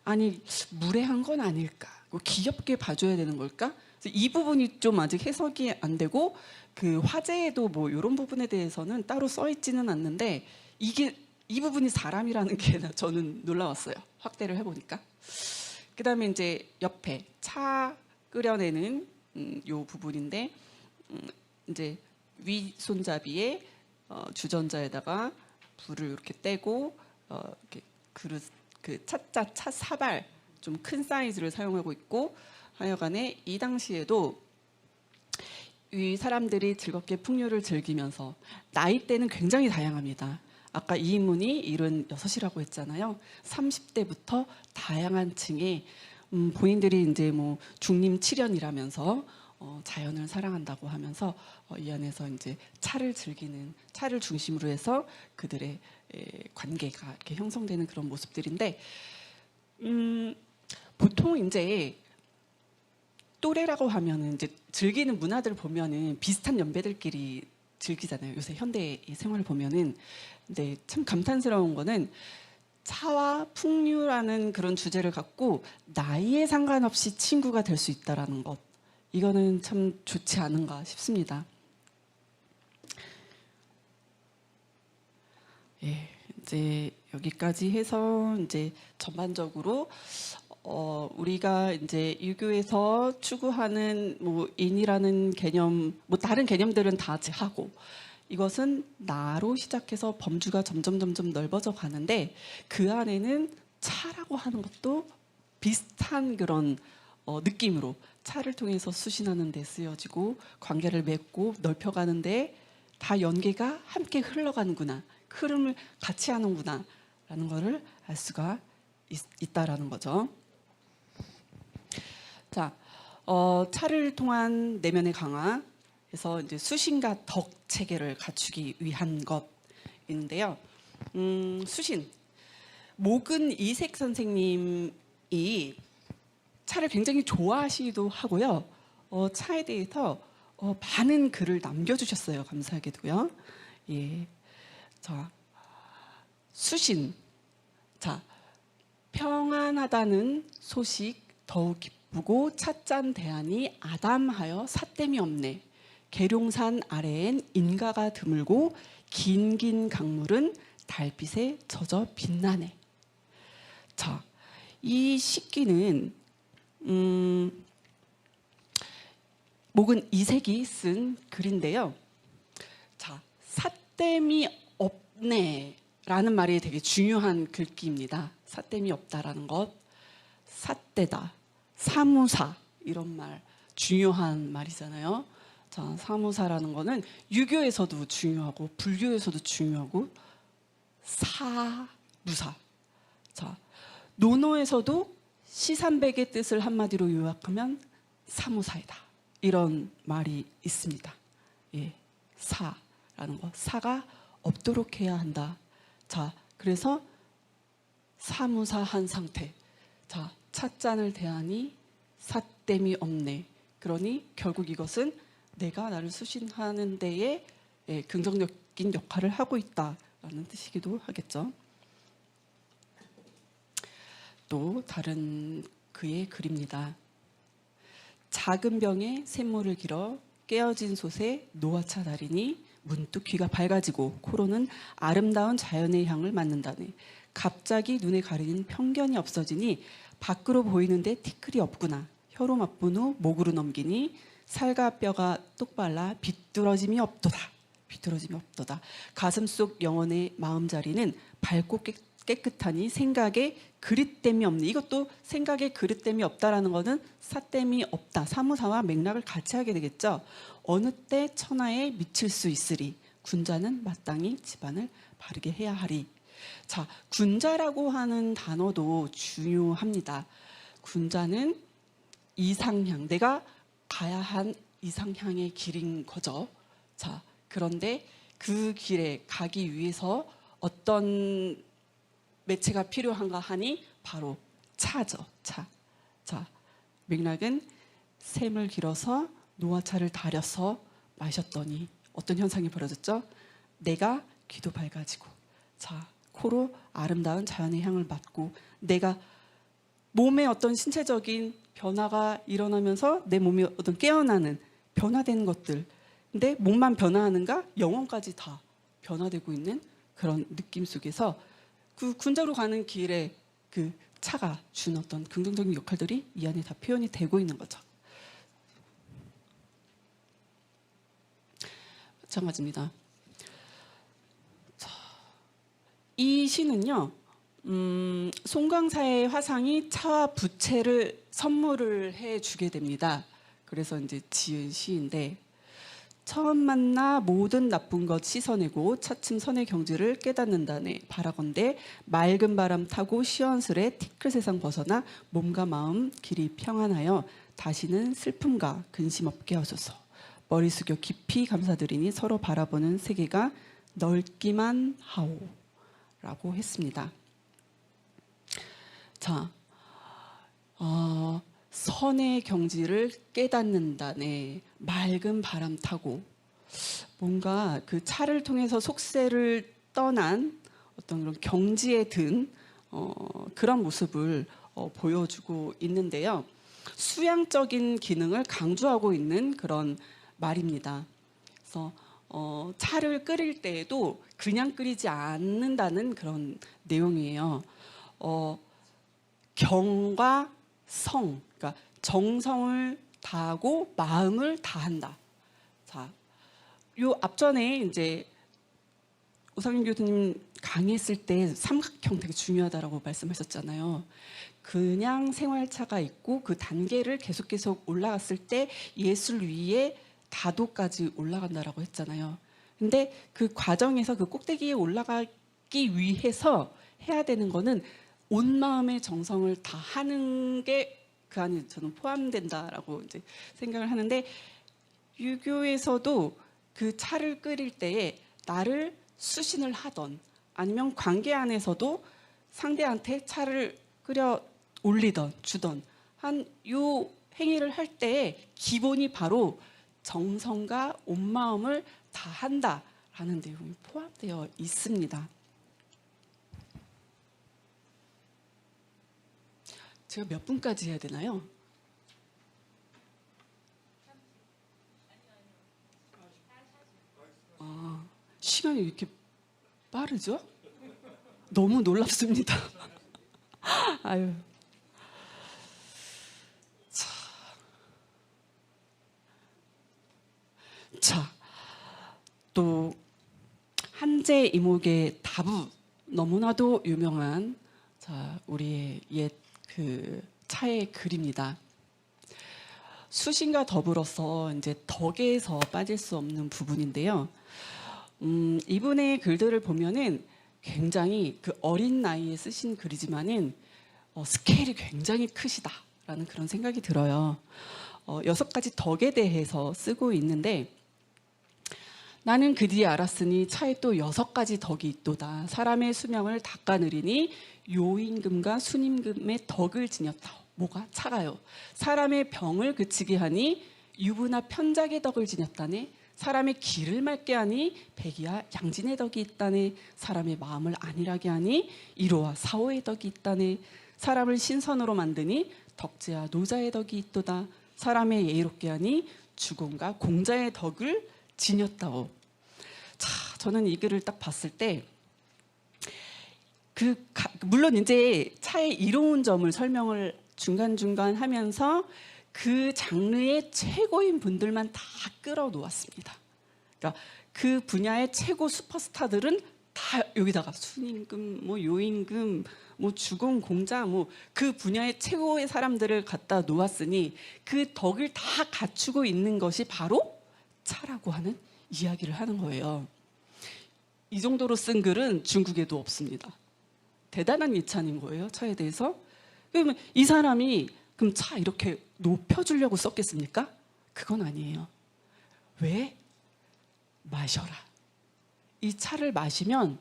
아니, 무례한 건 아닐까? 귀엽게 봐줘야 되는 걸까? 그래서 이 부분이 좀 아직 해석이 안 되고, 그 화제에도 뭐 이런 부분에 대해서는 따로 써 있지는 않는데, 이 부분이 사람이라는 게 저는 놀라웠어요. 확대를 해보니까. 그 다음에 이제 옆에 차 끓여내는 요 부분인데, 이제 위 손잡이에 주전자에다가 불을 이렇게 떼고 이렇게 그릇 차 사발 좀 큰 사이즈를 사용하고 있고, 하여간에 이 당시에도 이 사람들이 즐겁게 풍류를 즐기면서 나이대는 굉장히 다양합니다. 아까 이 인문이 76이라고 했잖아요. 30대부터 다양한 층의 본인들이 이제 뭐 중림 7년이라면서 자연을 사랑한다고 하면서 이 안에서 이제 차를 즐기는, 차를 중심으로 해서 그들의 관계가 이렇게 형성되는 그런 모습들인데, 보통 이제 또래라고 하면은 이제 즐기는 문화들 보면은 비슷한 연배들끼리 즐기잖아요. 요새 현대 생활을 보면은. 근데 참 감탄스러운 거는 차와 풍류라는 그런 주제를 갖고 나이에 상관없이 친구가 될 수 있다라는 것. 이거는 참 좋지 않은가 싶습니다. 예, 이제 여기까지 해서 이제 전반적으로 우리가 이제 유교에서 추구하는 뭐 인이라는 개념, 뭐 다른 개념들은 다 하고, 이것은 나로 시작해서 범주가 점점 넓어져 가는데, 그 안에는 차라고 하는 것도 비슷한 그런 느낌으로 차를 통해서 수신하는 데 쓰여지고 관계를 맺고 넓혀가는데 다 연계가 함께 흘러가는구나, 흐름을 같이 하는구나 라는 것을 알 수가 있다라는 거죠. 자, 차를 통한 내면의 강화, 그래서 이제 수신과 덕 체계를 갖추기 위한 것인데요. 수신. 목은 이색 선생님이 차를 굉장히 좋아하시기도 하고요. 차에 대해서 많은 글을 남겨주셨어요. 감사하게도요. 예. 자, 수신. 자, 평안하다는 소식 더욱 기쁘고 찻잔 대안이 아담하여 사땜이 없네. 계룡산 아래엔 인가가 드물고 긴긴 강물은 달빛에 젖어 빛나네. 자, 이 식기는 목은 이색이 쓴 글인데요. 자, 삿댐이 없네라는 말이 되게 중요한 글귀입니다. 삿댐이 없다라는 것, 삿대다, 사무사 이런 말 중요한 말이잖아요. 자, 사무사라는 거는 유교에서도 중요하고 불교에서도 중요하고 사무사. 자, 논어에서도 시삼백의 뜻을 한마디로 요약하면 사무사이다. 이런 말이 있습니다. 예, 사라는 거, 사가 없도록 해야 한다. 자, 그래서 사무사한 상태. 자, 찻잔을 대하니 삿댐이 없네. 그러니 결국 이것은 내가 나를 수신하는 데에 긍정적인 역할을 하고 있다라는 뜻이기도 하겠죠. 또 다른 그의 글입니다. 작은 병에 샘물을 길어 깨어진 솥에 노화차 달이니 문득 귀가 밝아지고 코로는 아름다운 자연의 향을 맡는다네. 갑자기 눈에 가리는 편견이 없어지니 밖으로 보이는데 티끌이 없구나. 혀로 맛본 후 목으로 넘기니 살과 뼈가 똑발라 비뚤어짐이 없도다. 비뚤어짐이 없도다. 가슴속 영혼의 마음자리는 밝고 깨끗하니 생각에 그릇됨이 없네. 이것도 생각에 그릇됨이 없다라는 것은 삿댐이 없다. 사무사와 맥락을 같이 하게 되겠죠. 어느 때 천하에 미칠 수 있으리. 군자는 마땅히 집안을 바르게 해야 하리. 자, 군자라고 하는 단어도 중요합니다. 군자는 이상향, 내가 가야 한 이상향의 길인 거죠. 자, 그런데 그 길에 가기 위해서 어떤 매체가 필요한가 하니 바로 차죠. 차. 자, 맥락은 샘을 길어서 노화차를 달여서 마셨더니 어떤 현상이 벌어졌죠? 내가 귀도 밝아지고, 자, 코로 아름다운 자연의 향을 맡고, 내가 몸에 어떤 신체적인 변화가 일어나면서 내 몸이 어떤 깨어나는 변화되는 것들. 근데 몸만 변화하는가? 영혼까지 다 변화되고 있는 그런 느낌 속에서 그 군자로 가는 길에 그 차가 준 어떤 긍정적인 역할들이 이 안에 다 표현이 되고 있는 거죠. 마찬가지입니다. 자, 이 시는요, 송광사의 화상이 차와 부채를 선물을 해주게 됩니다. 그래서 이제 지은 시인데, 처음 만나 모든 나쁜 것 씻어내고 차츰 선의 경지를 깨닫는다네. 바라건대 맑은 바람 타고 시원스레 티끌 세상 벗어나 몸과 마음 길이 평안하여 다시는 슬픔과 근심 없게 하소서. 머리 숙여 깊이 감사드리니 서로 바라보는 세계가 넓기만 하오. 라고 했습니다. 자, 선의 경지를 깨닫는다네. 맑은 바람 타고 뭔가 그 차를 통해서 속세를 떠난 어떤 그런 경지에 든 그런 모습을 보여주고 있는데요. 수양적인 기능을 강조하고 있는 그런 말입니다. 그래서 차를 끓일 때에도 그냥 끓이지 않는다는 그런 내용이에요. 경과 성, 그러니까 정성을 다하고 마음을 다한다. 자, 요 앞전에 이제 오상윤 교수님 강의했을 때 삼각형 되게 중요하다라고 말씀하셨잖아요. 그냥 생활차가 있고 그 단계를 계속 올라갔을 때 예술 위에 다도까지 올라간다라고 했잖아요. 근데 그 과정에서 그 꼭대기에 올라가기 위해서 해야 되는 거는 온 마음의 정성을 다하는 게 그 안에 저는 포함된다라고 이제 생각을 하는데, 유교에서도 그 차를 끓일 때에 나를 수신을 하던 아니면 관계 안에서도 상대한테 차를 끓여 올리던 주던 한 요 행위를 할 때에 기본이 바로 정성과 온 마음을 다한다라는 내용이 포함되어 있습니다. 제가 몇 분까지 해야 되나요? 시간이 이렇게 빠르죠? 너무 놀랍습니다. 아유. 자, 또 한제 이목의 다부, 너무나도 유명한 우리의 옛 그 차의 글입니다. 수신과 더불어서 이제 덕에서 빠질 수 없는 부분인데요. 이분의 글들을 보면은 굉장히 그 어린 나이에 쓰신 글이지만은 스케일이 굉장히 크시다라는 그런 생각이 들어요. 6가지 덕에 대해서 쓰고 있는데, 나는 그 뒤에 알았으니 차에 또 6가지 덕이 있도다. 사람의 수명을 닦아느리니 요임금과 순임금의 덕을 지녔다. 뭐가? 차가요. 사람의 병을 그치게 하니 유부나 편작의 덕을 지녔다네. 사람의 길을 맑게 하니 백이야 양진의 덕이 있다네. 사람의 마음을 안일하게 하니 이로와 사오의 덕이 있다네. 사람을 신선으로 만드니 덕지와 노자의 덕이 있도다. 사람의 예롭게 하니 주공과 공자의 덕을 지녔다오. 자, 저는 이 글을 딱 봤을 때 물론 이제 차의 이로운 점을 설명을 중간중간 하면서 그 장르의 최고인 분들만 다 끌어놓았습니다. 그러니까 그 분야의 최고 슈퍼스타들은 다 여기다가 순임금, 뭐 요임금, 뭐 주공, 공자, 뭐 그 분야의 최고의 사람들을 갖다 놓았으니 그 덕을 다 갖추고 있는 것이 바로 차라고 하는 이야기를 하는 거예요. 이 정도로 쓴 글은 중국에도 없습니다. 대단한 예찬인 거예요, 차에 대해서. 그러면 이 사람이 그럼 차 이렇게 높여주려고 썼겠습니까? 그건 아니에요. 왜? 마셔라. 이 차를 마시면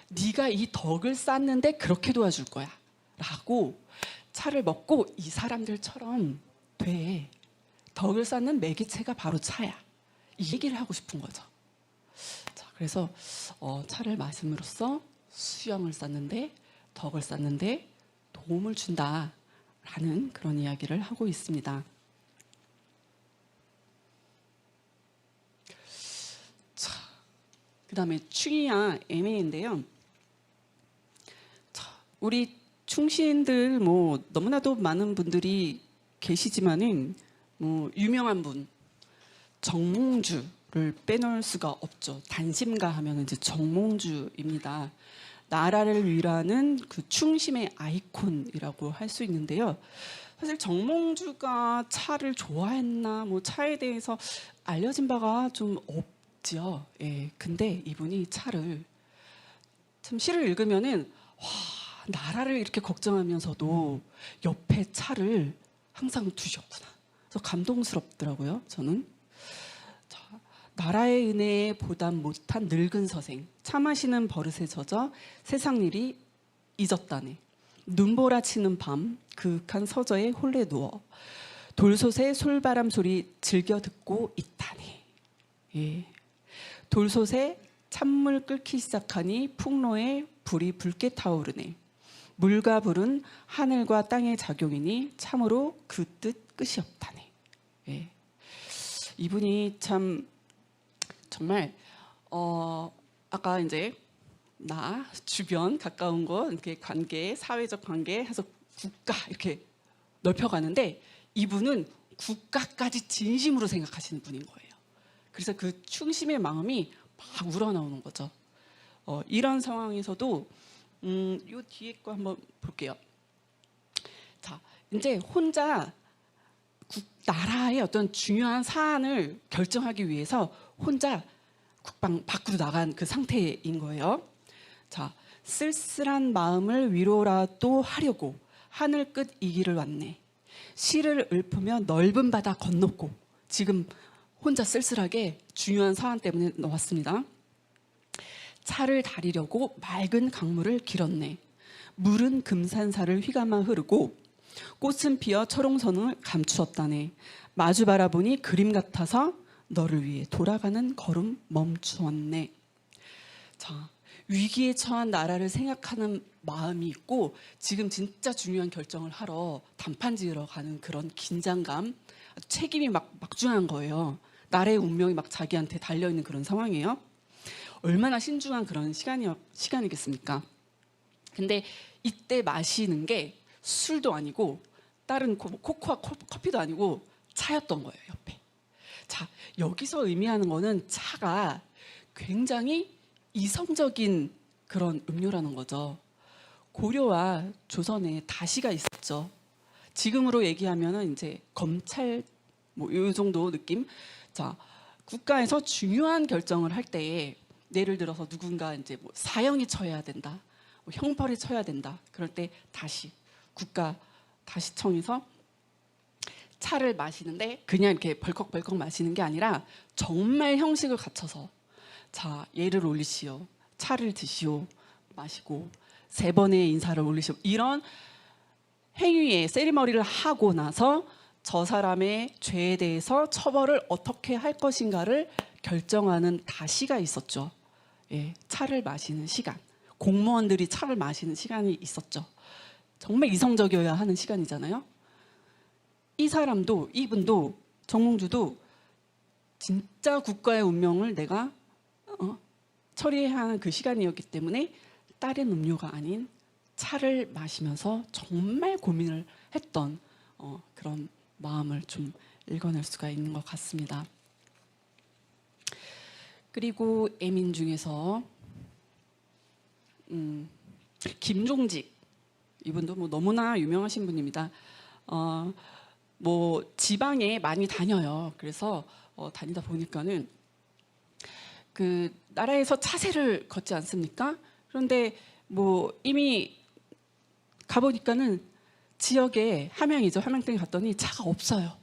네가 이 덕을 쌓는데 그렇게 도와줄 거야 라고 차를 먹고 이 사람들처럼 돼. 덕을 쌓는 매개체가 바로 차야. 이 얘기를 하고 싶은 거죠. 자, 그래서 차를 마심으로써 수영을 쌓는데, 덕을 쌓는데 도움을 준다라는 그런 이야기를 하고 있습니다. 자, 그 다음에 충이야 애매인데요. 자, 우리 충신들 뭐 너무나도 많은 분들이 계시지만은 뭐 유명한 분 정몽주를 빼놓을 수가 없죠. 단심가 하면 이제 정몽주입니다. 나라를 위라는 그 충심의 아이콘이라고 할 수 있는데요. 사실 정몽주가 차를 좋아했나, 뭐 차에 대해서 알려진 바가 좀 없죠. 예. 근데 이분이 차를 참 시를 읽으면은 와, 나라를 이렇게 걱정하면서도 옆에 차를 항상 두셨구나. 그래서 감동스럽더라고요. 저는. 나라의 은혜에 보담 못한 늙은 서생, 차 마시는 버릇에 젖어 세상 일이 잊었다네. 눈보라 치는 밤 그윽한 서저에 홀래 누워 돌솥에 솔바람 소리 즐겨 듣고 있다네. 예. 돌솥에 찬물 끓기 시작하니 풍로에 불이 붉게 타오르네. 물과 불은 하늘과 땅의 작용이니 참으로 그 뜻 끝이 없다네. 예. 이분이 참 정말 아까 이제 나 주변 가까운 곳 이렇게 관계, 사회적 관계 해서 국가 이렇게 넓혀가는데 이분은 국가까지 진심으로 생각하시는 분인 거예요. 그래서 그 충심의 마음이 막 우러나오는 거죠. 이런 상황에서도 요 뒤에 거 한번 볼게요. 자, 이제 혼자 나라의 어떤 중요한 사안을 결정하기 위해서 혼자 국방 밖으로 나간 그 상태인 거예요. 자, 쓸쓸한 마음을 위로라도 하려고 하늘 끝 이 길을 왔네. 시를 읊으며 넓은 바다 건넜고, 지금 혼자 쓸쓸하게 중요한 사안 때문에 나왔습니다. 차를 다리려고 맑은 강물을 길었네. 물은 금산사를 휘감아 흐르고 꽃은 피어 초롱선을 감추었다네. 마주 바라보니 그림 같아서 너를 위해 돌아가는 걸음 멈추었네. 자, 위기에 처한 나라를 생각하는 마음이 있고 지금 진짜 중요한 결정을 하러 단판 지으러 가는 그런 긴장감, 책임이 막중한 거예요. 나라의 운명이 막 자기한테 달려있는 그런 상황이에요. 얼마나 신중한 그런 시간이겠습니까? 근데 이때 마시는 게 술도 아니고 다른 코코아 커피도 아니고 차였던 거예요, 옆에. 자, 여기서 의미하는 거는 차가 굉장히 이성적인 그런 음료라는 거죠. 고려와 조선에 다시가 있었죠. 지금으로 얘기하면은 이제 검찰 뭐 이 정도 느낌. 자, 국가에서 중요한 결정을 할 때에 예를 들어서 누군가 이제 뭐 사형이 처해야 된다, 뭐 형벌이 쳐야 된다. 그럴 때 다시 국가 다시청에서 차를 마시는데 그냥 이렇게 벌컥벌컥 마시는 게 아니라 정말 형식을 갖춰서 자, 예를 올리시오, 차를 드시오, 마시고 3번의 인사를 올리시오, 이런 행위의 세리머니를 하고 나서 저 사람의 죄에 대해서 처벌을 어떻게 할 것인가를 결정하는 다시가 있었죠. 예, 차를 마시는 시간, 공무원들이 차를 마시는 시간이 있었죠. 정말 이성적이어야 하는 시간이잖아요. 이 사람도, 이분도, 정몽주도 진짜 국가의 운명을 내가 처리해야 하는 그 시간이었기 때문에 다른 음료가 아닌 차를 마시면서 정말 고민을 했던 그런 마음을 좀 읽어낼 수가 있는 것 같습니다. 그리고 애민 중에서 김종직, 이분도 뭐 너무나 유명하신 분입니다. 뭐 지방에 많이 다녀요. 그래서 다니다 보니까는 그 나라에서 차세를 걷지 않습니까? 그런데 뭐 이미 가보니까는 지역에 함양이죠. 함양땡에 갔더니 차가 없어요.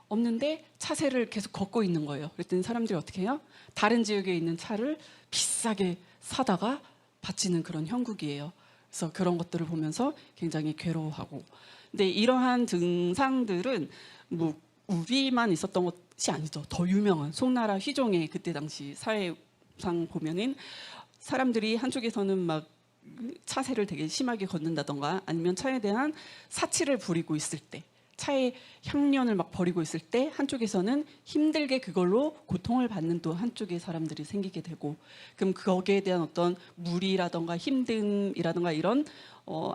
없는데 차세를 계속 걷고 있는 거예요. 그랬더니 사람들이 어떻게 해요? 다른 지역에 있는 차를 비싸게 사다가 바치는 그런 형국이에요. 그래서 그런 것들을 보면서 굉장히 괴로워하고. 근데 이러한 증상들은 뭐 우리만 있었던 것이 아니죠. 더 유명한 송나라 휘종의 그때 당시 사회상 보면은 사람들이 한쪽에서는 막 차세를 되게 심하게 걷는다던가 아니면 차에 대한 사치를 부리고 있을 때, 차에 향연을 막 버리고 있을 때 한쪽에서는 힘들게 그걸로 고통을 받는 또 한쪽의 사람들이 생기게 되고, 그럼 거기에 대한 어떤 무리라던가 힘듦이라던가 이런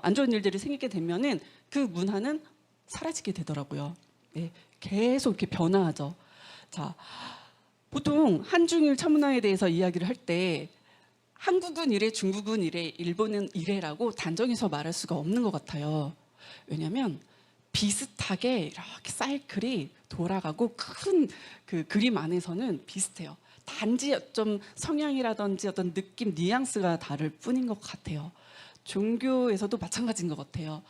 안 좋은 일들이 생기게 되면은 그 문화는 사라지게 되더라고요. 네, 계속 이렇게 변화하죠. 자, 보통 한중일 차문화에 대해서 이야기를 할 때 한국은 이래, 중국은 이래, 일본은 이래라고 단정해서 말할 수가 없는 것 같아요. 왜냐하면 비슷하게 이렇게 사이클이 돌아가고 큰 그 그림 안에서는 비슷해요. 단지 좀 성향이라든지 어떤 느낌, 뉘앙스가 다를 뿐인 것 같아요. 종교에서도 마찬가지인 것 같아요.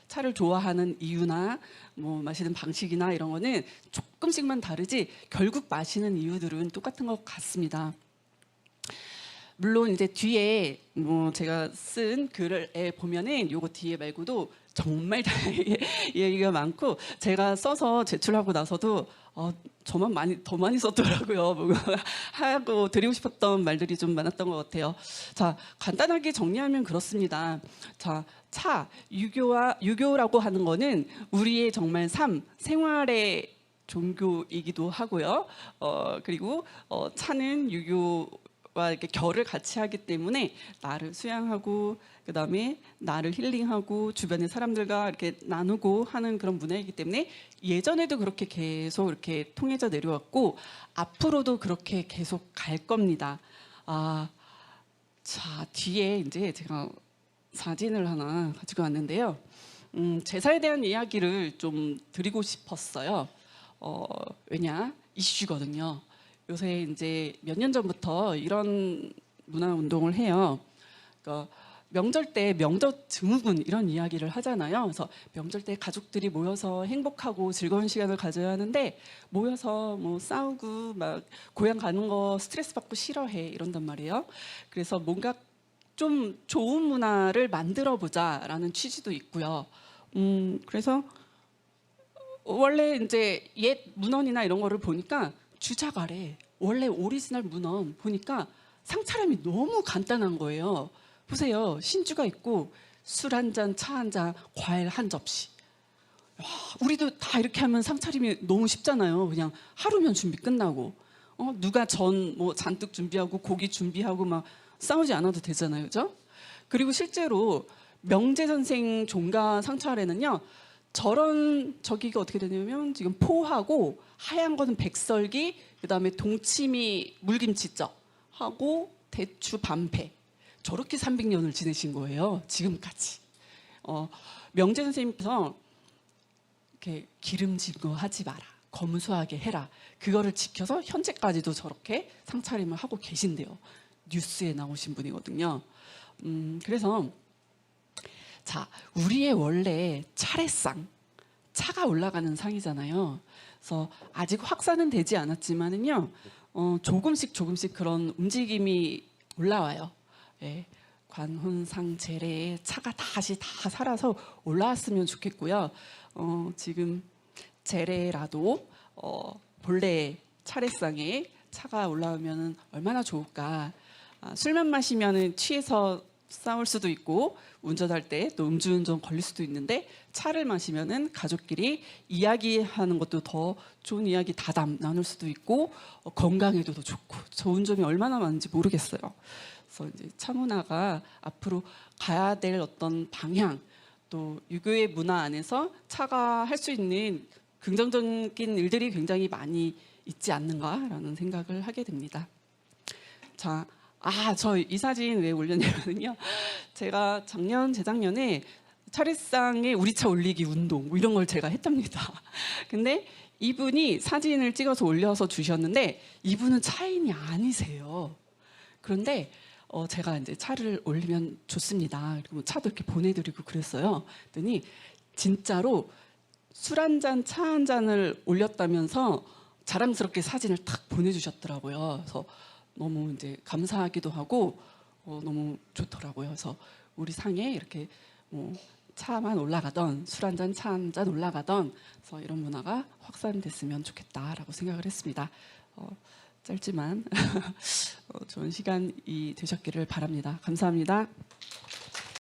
차를 좋아하는 이유나 뭐 마시는 방식이나 이런 거는 조금씩만 다르지 결국 마시는 이유들은 똑같은 것 같습니다. 물론 이제 뒤에 뭐 제가 쓴 글에 보면은 요거 뒤에 말고도 정말 얘기가 많고 제가 써서 제출하고 나서도 저만 더 많이 썼더라고요. 하고 드리고 싶었던 말들이 좀 많았던 것 같아요. 자, 간단하게 정리하면 그렇습니다. 자, 유교라고 하는 거는 우리의 정말 생활의 종교이기도 하고요. 그리고 차는 유교와 이렇게 결을 같이 하기 때문에 나를 수양하고 그다음에 나를 힐링하고 주변의 사람들과 이렇게 나누고 하는 그런 문화이기 때문에 예전에도 그렇게 계속 이렇게 통해져 내려왔고 앞으로도 그렇게 계속 갈 겁니다. 자, 뒤에 이제 제가 사진을 하나 가지고 왔는데요. 제사에 대한 이야기를 좀 드리고 싶었어요. 왜냐? 이슈거든요. 요새 이제 몇 년 전부터 이런 문화 운동을 해요. 그러니까 명절 때 명절 증후군 이런 이야기를 하잖아요. 그래서 명절 때 가족들이 모여서 행복하고 즐거운 시간을 가져야 하는데 모여서 뭐 싸우고 막 고향 가는 거 스트레스 받고 싫어해 이런단 말이에요. 그래서 뭔가 좀 좋은 문화를 만들어 보자라는 취지도 있고요. 그래서 원래 이제 옛 문헌이나 이런 거를 보니까 주작 아래 원래 오리지널 문헌 보니까 상차림이 너무 간단한 거예요. 보세요. 신주가 있고 술 한 잔, 차 한 잔, 과일 한 접시. 와, 우리도 다 이렇게 하면 상차림이 너무 쉽잖아요. 그냥 하루면 준비 끝나고. 누가 전 뭐 잔뜩 준비하고 고기 준비하고 막 싸우지 않아도 되잖아요, 그죠? 그리고 실제로 명재선생 종가 상차례는요, 저런 저기가 어떻게 되냐면 지금 포하고 하얀 거는 백설기, 그다음에 동치미 물김치젓 하고 대추 반패, 저렇게 300년을 지내신 거예요, 지금까지. 명재 선생님께서 이렇게 기름진 거 하지 마라, 검소하게 해라, 그거를 지켜서 현재까지도 저렇게 상차림을 하고 계신대요. 뉴스에 나오신 분이거든요. 그래서 자, 우리의 원래 차례상, 차가 올라가는 상이잖아요. 그래서 아직 확산은 되지 않았지만은요, 조금씩 그런 움직임이 올라와요. 예, 관혼상 제례에 차가 다시 다 살아서 올라왔으면 좋겠고요. 지금 제례라도 본래 차례상에 차가 올라오면 얼마나 좋을까. 술만 마시면 취해서 싸울 수도 있고 운전할 때 또 음주운전 걸릴 수도 있는데, 차를 마시면은 가족끼리 이야기하는 것도 더 좋은 이야기 다담 나눌 수도 있고 건강에도 더 좋고 좋은 점이 얼마나 많은지 모르겠어요. 그래서 이제 차 문화가 앞으로 가야 될 어떤 방향, 또 유교의 문화 안에서 차가 할 수 있는 긍정적인 일들이 굉장히 많이 있지 않는가라는 생각을 하게 됩니다. 자, 저 이 사진 왜 올렸냐면요, 제가 재작년에 차례상에 우리 차 올리기 운동 뭐 이런 걸 제가 했답니다. 근데 이분이 사진을 찍어서 올려서 주셨는데 이분은 차인이 아니세요. 그런데 제가 이제 차를 올리면 좋습니다, 그리고 차도 이렇게 보내드리고 그랬어요. 그랬더니 진짜로 술 한 잔, 차 한 잔을 올렸다면서 자랑스럽게 사진을 탁 보내주셨더라고요. 그래서 너무 이제 감사하기도 하고 너무 좋더라고요. 그래서 우리 상에 이렇게 뭐 차만 올라가던, 술 한 잔, 차 한 잔 올라가던, 그래서 이런 문화가 확산됐으면 좋겠다라고 생각을 했습니다. 짧지만 좋은 시간이 되셨기를 바랍니다. 감사합니다.